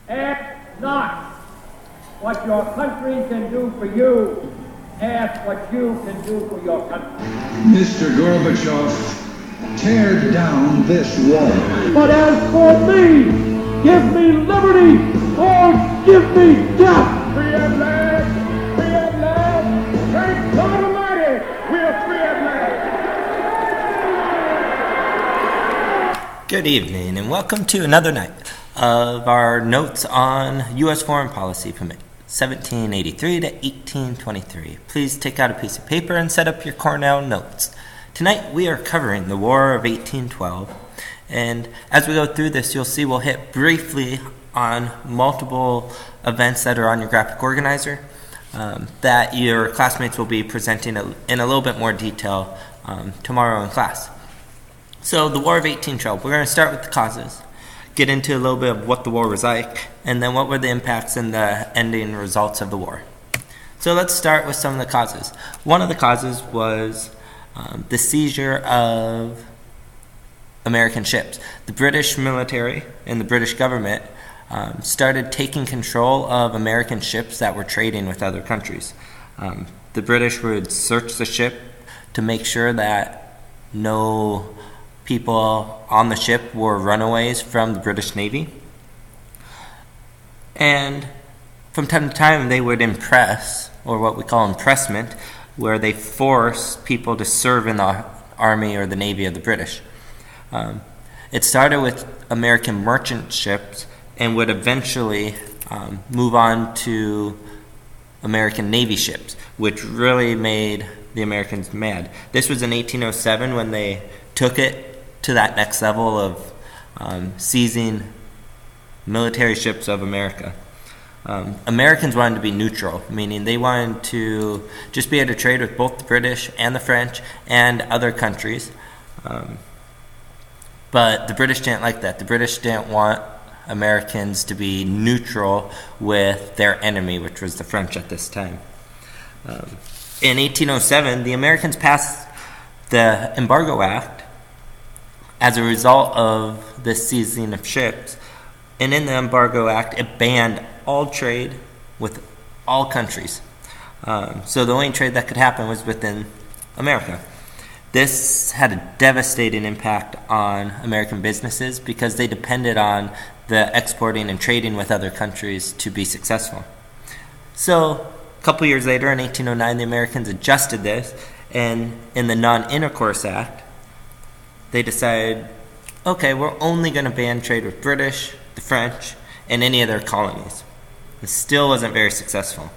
Ask not what your country can do for you. Ask what you can do for your country. Mr. Gorbachev, tear down this wall. But as for me, give me liberty or give me death. Free at last, free at last. Thank God Almighty, we are free at last. Good evening and welcome to another night of our notes on U.S. foreign policy from 1783 to 1823. Please take out a piece of paper and set up your Cornell notes. Tonight we are covering the War of 1812, and as we go through this, you'll see we'll hit briefly on multiple events that are on your graphic organizer that your classmates will be presenting in a little bit more detail tomorrow in class. So the War of 1812, we're going to start with the causes, get into a little bit of what the war was like, and then what were the impacts and the ending results of the war. So let's start with some of the causes. One of the causes was the seizure of American ships. The British military and the British government started taking control of American ships that were trading with other countries. The British would search the ship to make sure that no people on the ship were runaways from the British Navy. And from time to time, they would impress, or what we call impressment, where they force people to serve in the Army or the Navy of the British. It started with American merchant ships and would eventually move on to American Navy ships, which really made the Americans mad. This was in 1807 when they took it to that next level of seizing military ships of America. Americans wanted to be neutral, meaning they wanted to just be able to trade with both the British and the French and other countries. But the British didn't like that. The British didn't want Americans to be neutral with their enemy, which was the French at this time. In 1807, the Americans passed the Embargo Act as a result of this seizing of ships. And in the Embargo Act, it banned all trade with all countries. So the only trade that could happen was within America. This had a devastating impact on American businesses because they depended on the exporting and trading with other countries to be successful. So a couple years later, in 1809, the Americans adjusted this, and in the Non-Intercourse Act, they decided, okay, we're only going to ban trade with British, the French, and any of their colonies. It still wasn't very successful.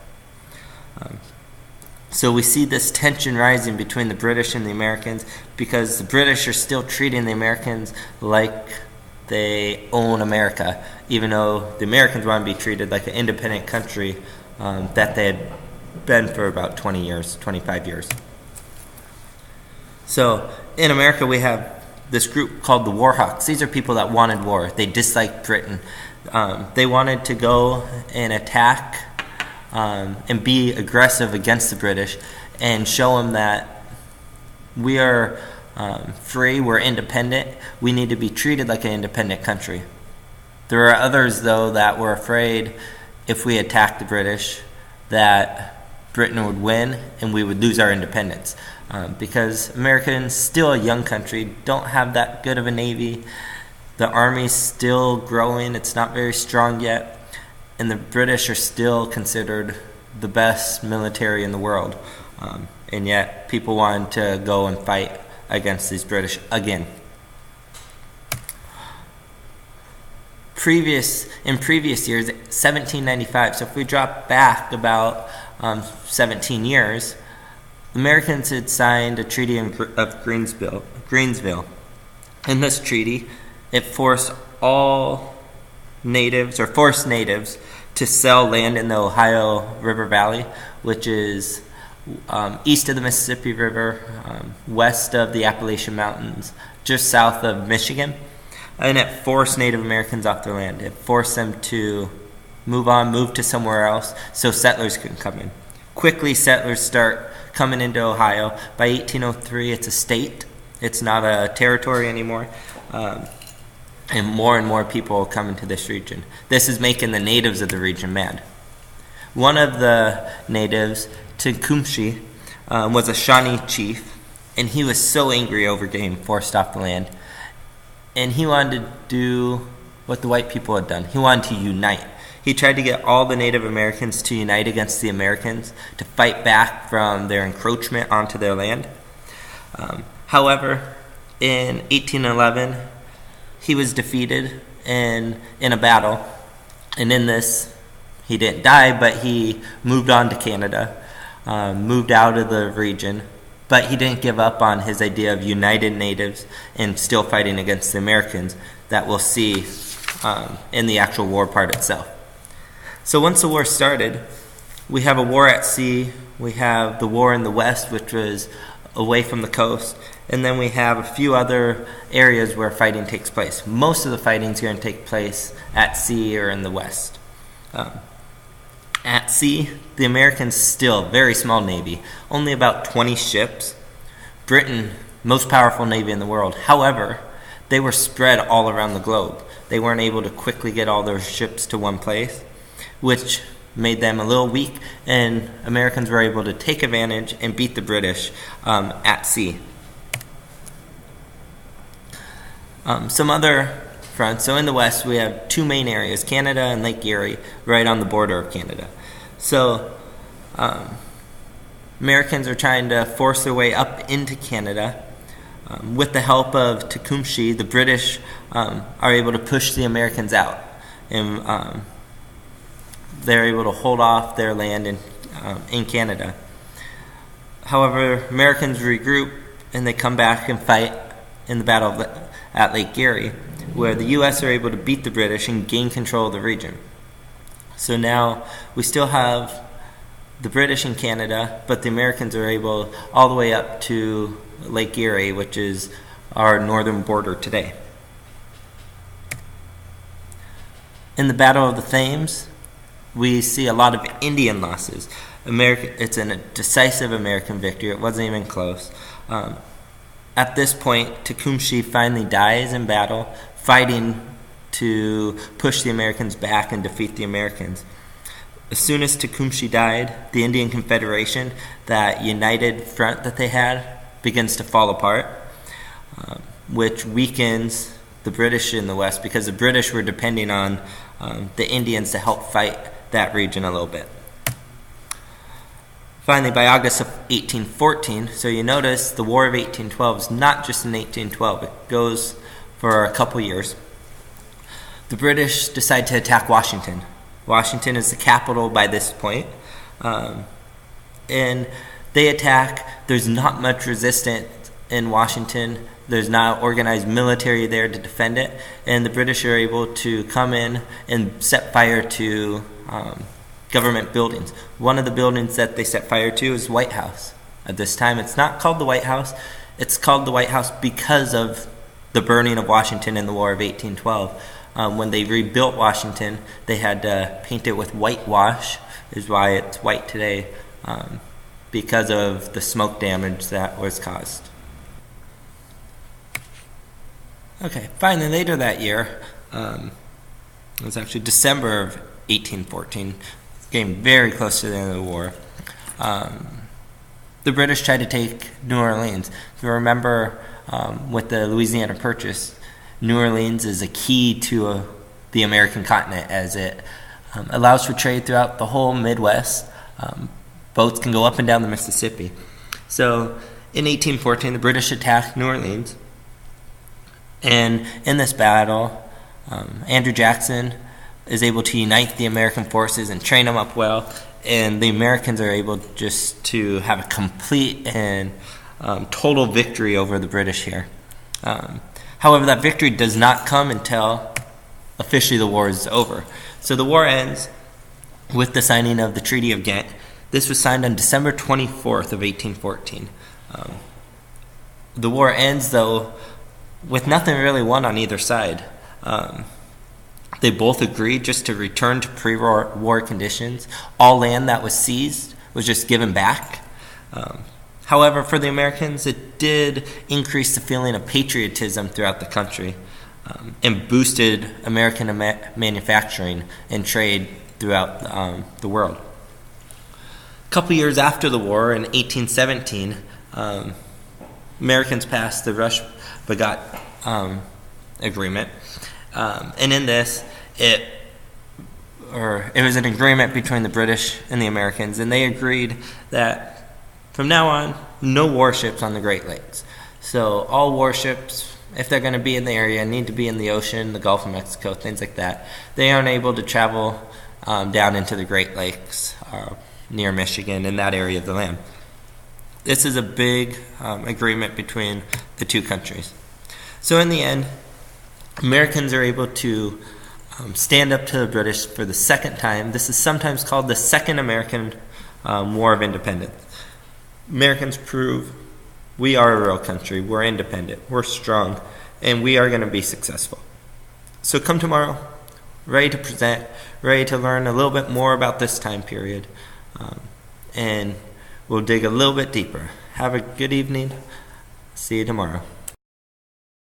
So we see this tension rising between the British and the Americans because the British are still treating the Americans like they own America, even though the Americans want to be treated like an independent country that they had been for about 20 years, 25 years. So in America, we have this group called the War Hawks. These are people that wanted war. They disliked Britain. They wanted to go and attack and be aggressive against the British and show them that we are free, we're independent, we need to be treated like an independent country. There are others, though, that were afraid if we attacked the British that Britain would win and we would lose our independence. Because Americans, still a young country, don't have that good of a navy. The army's still growing. It's not very strong yet. And the British are still considered the best military in the world. And yet people wanted to go and fight against these British again. In previous years, 1795, so if we drop back about 17 years, the Americans had signed a treaty of Greensville. In this treaty, it forced all natives, or forced natives, to sell land in the Ohio River Valley, which is east of the Mississippi River, west of the Appalachian Mountains, just south of Michigan. And it forced Native Americans off their land. It forced them to move to somewhere else so settlers could come in. Quickly, settlers start coming into Ohio. By 1803, it's a state. It's not a territory anymore. and more people come into this region. This is making the natives of the region mad. One of the natives, Tecumseh, was a Shawnee chief, and he was so angry over getting forced off the land, and he wanted to do what the white people had done. He wanted to unite. He tried to get all the Native Americans to unite against the Americans to fight back from their encroachment onto their land. However, in 1811, he was defeated in a battle, and in this, he didn't die, but he moved on to Canada, moved out of the region, but he didn't give up on his idea of united natives and still fighting against the Americans that we'll see in the actual war part itself. So once the war started, we have a war at sea, we have the war in the west, which was away from the coast, and then we have a few other areas where fighting takes place. Most of the fighting is going to take place at sea or in the west. At sea, the Americans still very small navy, only about 20 ships. Britain, most powerful navy in the world. However, they were spread all around the globe. They weren't able to quickly get all their ships to one place, which made them a little weak, and Americans were able to take advantage and beat the British at sea. Some other fronts. So in the west, we have two main areas, Canada and Lake Erie, right on the border of Canada. So Americans are trying to force their way up into Canada. With the help of Tecumseh, the British are able to push the Americans out, and they're able to hold off their land in Canada. However, Americans regroup and they come back and fight in the battle at Lake Erie, where the U.S. are able to beat the British and gain control of the region. So now we still have the British in Canada, but the Americans are able all the way up to Lake Erie, which is our northern border today. In the Battle of the Thames, we see a lot of Indian losses. It's a decisive American victory. It wasn't even close. At this point, Tecumseh finally dies in battle, fighting to push the Americans back and defeat the Americans. As soon as Tecumseh died, the Indian Confederation, that united front that they had, begins to fall apart, which weakens the British in the West, because the British were depending on the Indians to help fight that region a little bit. Finally, by August of 1814, so you notice the War of 1812 is not just in 1812, it goes for a couple years. The British decide to attack Washington. Washington is the capital by this point, and they attack. There's not much resistance in Washington. There's not organized military there to defend it, and the British are able to come in and set fire to government buildings. One of the buildings that they set fire to is White House. At this time, it's not called the White House. It's called the White House because of the burning of Washington in the War of 1812. When they rebuilt Washington, they had to paint it with whitewash, is why it's white today, because of the smoke damage that was caused. Okay, finally, later that year, it was actually December of 1814, getting very close to the end of the war. The British tried to take New Orleans. If you remember, with the Louisiana Purchase, New Orleans is a key to the American continent, as it allows for trade throughout the whole Midwest. Boats can go up and down the Mississippi. So in 1814, the British attacked New Orleans. And in this battle, Andrew Jackson is able to unite the American forces and train them up well. And the Americans are able just to have a complete and total victory over the British here. However, that victory does not come until officially the war is over. So the war ends with the signing of the Treaty of Ghent. This was signed on December 24th of 1814. The war ends, though, with nothing really won on either side. They both agreed just to return to pre-war conditions. All land that was seized was just given back. However, for the Americans, it did increase the feeling of patriotism throughout the country. and boosted American manufacturing and trade throughout the world. A couple years after the war, in 1817, Americans passed the Rush-Bagot Agreement, and in this, it was an agreement between the British and the Americans, and they agreed that from now on, no warships on the Great Lakes. So all warships, if they're going to be in the area, need to be in the ocean, the Gulf of Mexico, things like that. They aren't able to travel down into the Great Lakes near Michigan, in that area of the land. This is a big agreement between the two countries. So in the end, Americans are able to stand up to the British for the second time. This is sometimes called the Second American War of Independence. Americans prove we are a real country, we're independent, we're strong, and we are going to be successful. So come tomorrow, ready to present, ready to learn a little bit more about this time period, and we'll dig a little bit deeper. Have a good evening. See you tomorrow.